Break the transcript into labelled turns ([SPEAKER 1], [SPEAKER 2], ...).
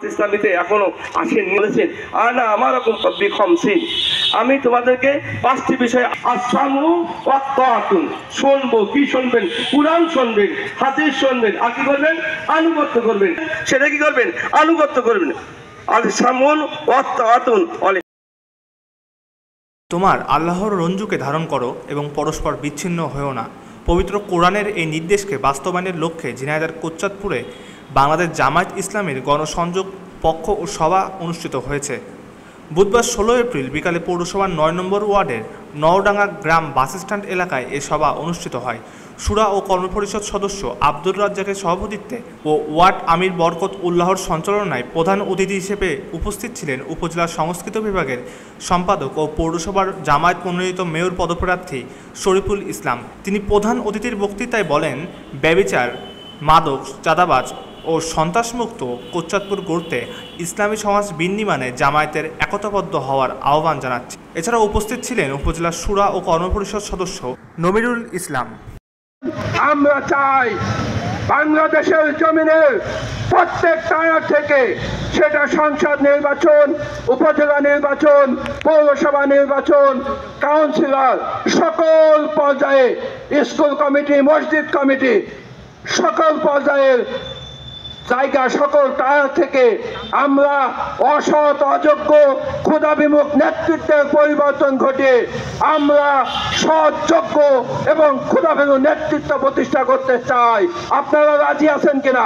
[SPEAKER 1] ইসলামীতে এখনো আসেন বলেছেন আনা আমার রকম কব্বি খমসিন, আমি তোমাদেরকে 5টি বিষয় আসসামু ওয়া তাআতুন, শুনবো। কি শুনবেন? কুরআন শুনবেন, হাদিস শুনবেন, আর কি করবেন? আনুগত্য করবেন। সেটা কি করবেন? আনুগত্য করবেন। আসসামুন ওয়া তাআতুন।
[SPEAKER 2] তোমার আল্লাহর রঞ্জুকে ধারণ করো এবং পরস্পর বিচ্ছিন্ন হয়েও না। পবিত্র কোরআনের এই নির্দেশকে বাস্তবায়নের লক্ষ্যে ঝিনাইদহের কোচ্চাদপুরে বাংলাদেশ জামায়াত ইসলামীর গণসংযোগ পক্ষ ও সভা অনুষ্ঠিত হয়েছে। বুধবার 16 এপ্রিল বিকালে পৌরসভার 9 নম্বর ওয়ার্ডের নওডাঙ্গা গ্রাম বাসস্ট্যান্ড এলাকায় এ সভা অনুষ্ঠিত হয়। শুরা ও কর্মপরিষদ সদস্য আব্দুর রাজ্জাকের সভাপতিত্বে ও ওয়ার্ড আমির বরকত উল্লাহর সঞ্চালনায় প্রধান অতিথি হিসেবে উপস্থিত ছিলেন উপজেলা সংস্কৃত বিভাগের সম্পাদক ও পৌরসভার জামায়াত মনোনীত মেয়র পদপ্রার্থী শরীফুল ইসলাম। তিনি প্রধান অতিথির বক্তৃতায় বলেন, ব্যভিচার, মাদক, চাঁদাবাজ ও সন্ত্রাসমুক্ত কোচ্চাদপুর গড়তে ইসলামী সমাজ বিনির্মাণে জামায়াতের একতাবদ্ধ হওয়ার আহ্বান জানাচ্ছে। এছাড়া উপস্থিত ছিলেন উপজেলা শুরা ও কর্মপরিষদ সদস্য নমিরুল ইসলাম।
[SPEAKER 3] আমরা চাই বাংলাদেশের জমিনে প্রত্যেক টায়ার থেকে, সেটা সংসদ নির্বাচন, উপজেলা নির্বাচন, পৌরসভা নির্বাচন, কাউন্সিলর, সকল পর্যায়ে, স্কুল কমিটি, মসজিদ কমিটি, সকল পর্যায়ের জায়গা, সকল টায়ার থেকে আমরা অসৎ, অযোগ্য, ক্ষুধাবিমুখ নেতৃত্বের পরিবর্তন ঘটিয়ে আমরা সৎ, যোগ্য এবং ক্ষুধাবিমুখ নেতৃত্ব প্রতিষ্ঠা করতে চাই। আপনারা রাজি আছেন কিনা?